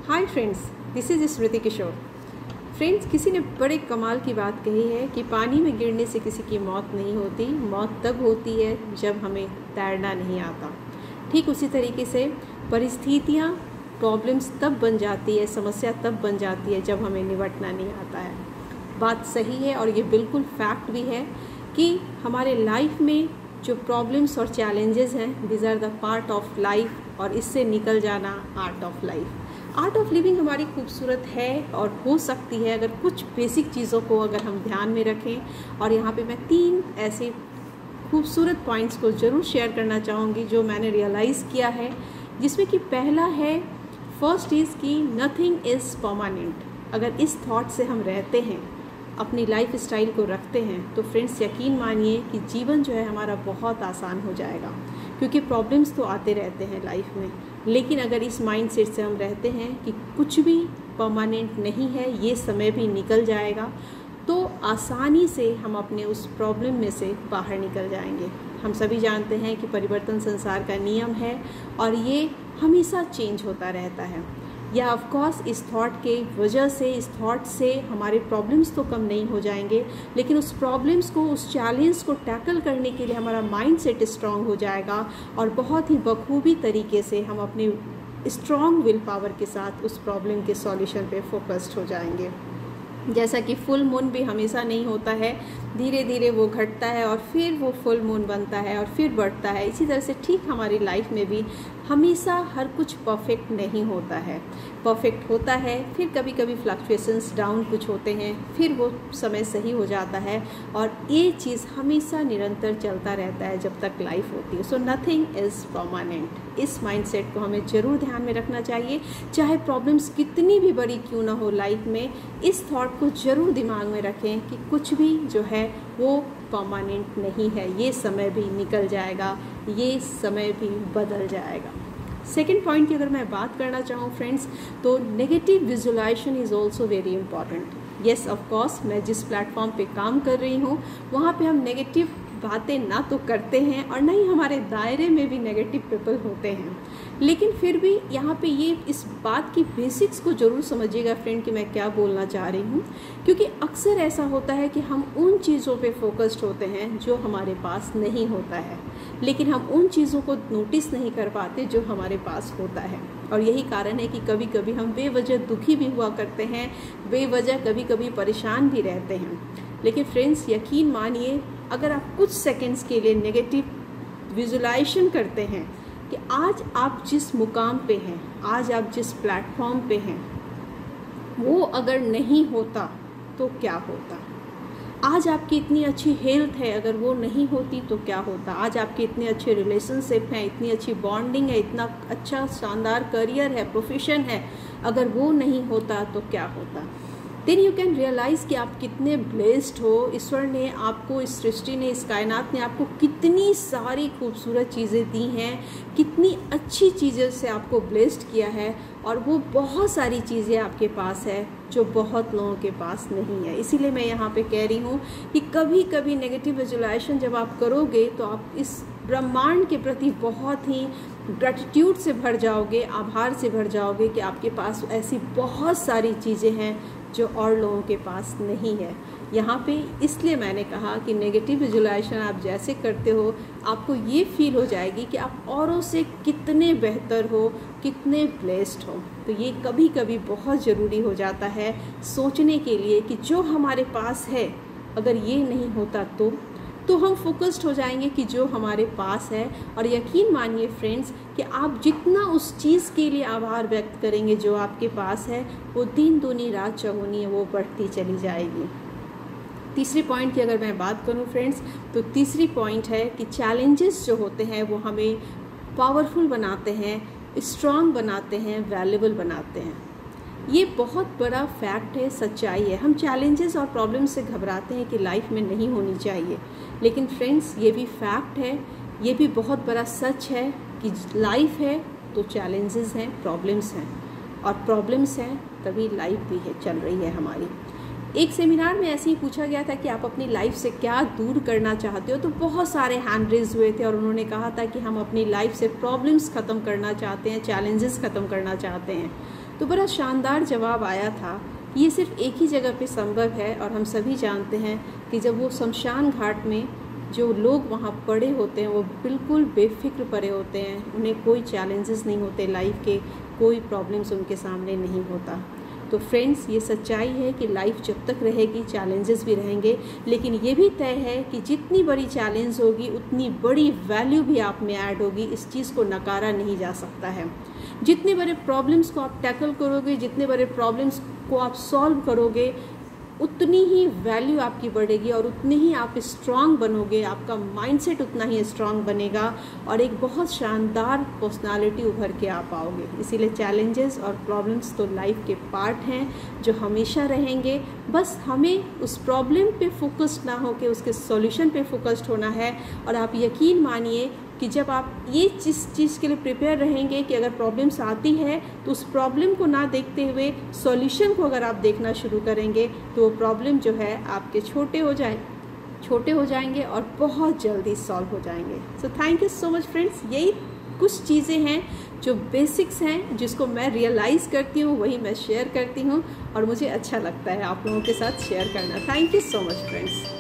Hi friends, this is Smriti Kishore. Friends, किसी ने बड़े कमाल की बात कही है कि पानी में गिरने से किसी की मौत नहीं होती, मौत तब होती है जब हमें तैरना नहीं आता। ठीक उसी तरीके से परिस्थितियाँ, प्रॉब्लम्स तब बन जाती है, समस्या तब बन जाती है जब हमें निपटना नहीं आता है। बात सही है और ये बिल्कुल फैक्ट भी है कि हमारे लाइफ में जो प्रॉब्लम्स और चैलेंजेस हैं, this are the part of life और इससे निकल जाना art of life. Art of living हमारी खूबसूरत है और हो सकती है अगर कुछ बेसिक चीज़ों को अगर हम ध्यान में रखें। और यहाँ पे मैं 3 ऐसे खूबसूरत पॉइंट्स को ज़रूर शेयर करना चाहूँगी जो मैंने रियलाइज़ किया है, जिसमें कि पहला है, फर्स्ट इज़ कि नथिंग इज़ परमानेंट। अगर इस थॉट से हम रहते हैं, अपनी लाइफ स्टाइल को रखते हैं, तो फ्रेंड्स यकीन मानिए कि जीवन जो है हमारा बहुत आसान हो जाएगा। क्योंकि प्रॉब्लम्स तो आते रहते हैं लाइफ में, लेकिन अगर इस माइंडसेट से हम रहते हैं कि कुछ भी परमानेंट नहीं है, ये समय भी निकल जाएगा, तो आसानी से हम अपने उस प्रॉब्लम में से बाहर निकल जाएंगे। हम सभी जानते हैं कि परिवर्तन संसार का नियम है और ये हमेशा चेंज होता रहता है। या ऑफ कोर्स इस थॉट के वजह से, इस थॉट से हमारे प्रॉब्लम्स तो कम नहीं हो जाएंगे, लेकिन उस प्रॉब्लम्स को, उस चैलेंज को टैकल करने के लिए हमारा माइंडसेट स्ट्रांग हो जाएगा और बहुत ही बखूबी तरीके से हम अपने स्ट्रांग विल पावर के साथ उस प्रॉब्लम के सॉल्यूशन पे फोकस्ड हो जाएंगे। जैसा कि फुल मून भी हमेशा नहीं होता है, धीरे धीरे वो घटता है और फिर वो फुल मून बनता है और फिर बढ़ता है। इसी तरह से ठीक हमारी लाइफ में भी हमेशा हर कुछ परफेक्ट नहीं होता है। परफेक्ट होता है, फिर कभी कभी फ्लक्चुएशंस डाउन कुछ होते हैं, फिर वो समय सही हो जाता है और ये चीज़ हमेशा निरंतर चलता रहता है जब तक लाइफ होती है। So nothing is permanent. इस माइंडसेट को हमें ज़रूर ध्यान में रखना चाहिए, चाहे प्रॉब्लम्स कितनी भी बड़ी क्यों ना हो लाइफ में। इस थॉट को ज़रूर दिमाग में रखें कि कुछ भी जो है वो परमानेंट नहीं है, ये समय भी निकल जाएगा, ये समय भी बदल जाएगा। सेकेंड पॉइंट की अगर मैं बात करना चाहूँ फ्रेंड्स, तो negative visualization is also very important. Yes, of course, मैं जिस प्लेटफॉर्म पे काम कर रही हूँ वहाँ पे हम नेगेटिव बातें ना तो करते हैं और ना ही हमारे दायरे में भी नेगेटिव पीपल होते हैं, लेकिन फिर भी यहाँ पे ये इस बात की बेसिक्स को ज़रूर समझिएगा फ्रेंड कि मैं क्या बोलना चाह रही हूँ। क्योंकि अक्सर ऐसा होता है कि हम उन चीज़ों पे फोकस्ड होते हैं जो हमारे पास नहीं होता है, लेकिन हम उन चीज़ों को नोटिस नहीं कर पाते जो हमारे पास होता है। और यही कारण है कि कभी कभी हम बेवजह दुखी भी हुआ करते हैं, बेवजह कभी कभी परेशान भी रहते हैं। लेकिन फ्रेंड्स यकीन मानिए, अगर आप कुछ सेकंड्स के लिए नेगेटिव विजुलाइजेशन करते हैं कि आज आप जिस मुकाम पे हैं, आज आप जिस प्लेटफॉर्म पे हैं, वो अगर नहीं होता तो क्या होता। आज आपकी इतनी अच्छी हेल्थ है, अगर वो नहीं होती तो क्या होता। आज आपके इतने अच्छे रिलेशनशिप हैं, इतनी अच्छी बॉन्डिंग है, इतना अच्छा शानदार करियर है, प्रोफेशन है, अगर वो नहीं होता तो क्या होता। देन यू कैन रियलाइज़ कि आप कितने ब्लेस्ड हो। ईश्वर ने आपको, इस सृष्टि ने, इस कायनात ने आपको कितनी सारी खूबसूरत चीज़ें दी हैं, कितनी अच्छी चीज़ों से आपको ब्लेस्ड किया है और वो बहुत सारी चीज़ें आपके पास है जो बहुत लोगों के पास नहीं है। इसीलिए मैं यहाँ पे कह रही हूँ कि कभी कभी नेगेटिव विजुलाइजेशन जब आप करोगे तो आप इस ब्रह्मांड के प्रति बहुत ही ग्रैटिट्यूड से भर जाओगे, आभार से भर जाओगे कि आपके पास ऐसी बहुत सारी चीज़ें हैं जो और लोगों के पास नहीं है। यहाँ पे इसलिए मैंने कहा कि नेगेटिव विजुलाइजेशन आप जैसे करते हो, आपको ये फील हो जाएगी कि आप औरों से कितने बेहतर हो, कितने ब्लेस्ड हो। तो ये कभी कभी बहुत ज़रूरी हो जाता है सोचने के लिए कि जो हमारे पास है, अगर ये नहीं होता तो हम फोकस्ड हो जाएंगे कि जो हमारे पास है। और यकीन मानिए फ्रेंड्स कि आप जितना उस चीज़ के लिए आभार व्यक्त करेंगे जो आपके पास है, वो दिन दूनी रात चौगुनी है, वो बढ़ती चली जाएगी। तीसरी पॉइंट की अगर मैं बात करूं फ्रेंड्स, तो तीसरी पॉइंट है कि चैलेंजेस जो होते हैं वो हमें पावरफुल बनाते हैं, स्ट्रांग बनाते हैं, वैल्यूबल बनाते हैं। ये बहुत बड़ा फैक्ट है, सच्चाई है। हम चैलेंजेस और प्रॉब्लम से घबराते हैं कि लाइफ में नहीं होनी चाहिए, लेकिन फ्रेंड्स ये भी फैक्ट है, ये भी बहुत बड़ा सच है कि लाइफ है तो चैलेंजेस हैं, प्रॉब्लम्स हैं, और प्रॉब्लम्स हैं तभी लाइफ भी है, चल रही है हमारी। एक सेमिनार में ऐसे ही पूछा गया था कि आप अपनी लाइफ से क्या दूर करना चाहते हो, तो बहुत सारे हैंड रेज हुए थे और उन्होंने कहा था कि हम अपनी लाइफ से प्रॉब्लम्स ख़त्म करना चाहते हैं, चैलेंजेस ख़त्म करना चाहते हैं। तो बड़ा शानदार जवाब आया था कि ये सिर्फ एक ही जगह पे संभव है। और हम सभी जानते हैं कि जब वो शमशान घाट में जो लोग वहाँ पड़े होते हैं वो बिल्कुल बेफिक्र पड़े होते हैं, उन्हें कोई चैलेंजेस नहीं होते लाइफ के, कोई प्रॉब्लम्स उनके सामने नहीं होता। तो फ्रेंड्स, ये सच्चाई है कि लाइफ जब तक रहेगी चैलेंजेस भी रहेंगे, लेकिन ये भी तय है कि जितनी बड़ी चैलेंज होगी उतनी बड़ी वैल्यू भी आप में ऐड होगी। इस चीज़ को नकारा नहीं जा सकता है। जितने बड़े प्रॉब्लम्स को आप टैकल करोगे, जितने बड़े प्रॉब्लम्स को आप सॉल्व करोगे, उतनी ही वैल्यू आपकी बढ़ेगी और उतने ही आप स्ट्रांग बनोगे, आपका माइंडसेट उतना ही स्ट्रांग बनेगा और एक बहुत शानदार पर्सनालिटी उभर के आ पाओगे। इसीलिए चैलेंजेस और प्रॉब्लम्स तो लाइफ के पार्ट हैं जो हमेशा रहेंगे। बस हमें उस प्रॉब्लम पे फोकस्ड ना होकर उसके सॉल्यूशन पे फोकस्ड होना है। और आप यकीन मानिए कि जब आप ये चीज़ के लिए प्रिपेयर रहेंगे कि अगर प्रॉब्लम्स आती है तो उस प्रॉब्लम को ना देखते हुए सॉल्यूशन को अगर आप देखना शुरू करेंगे तो वो प्रॉब्लम जो है आपके छोटे हो जाएंगे और बहुत जल्दी सॉल्व हो जाएंगे। So thank you so much friends. यही कुछ चीज़ें हैं जो बेसिक्स हैं, जिसको मैं रियलाइज़ करती हूँ, वही मैं शेयर करती हूँ और मुझे अच्छा लगता है आप लोगों के साथ शेयर करना। Thank you so much friends.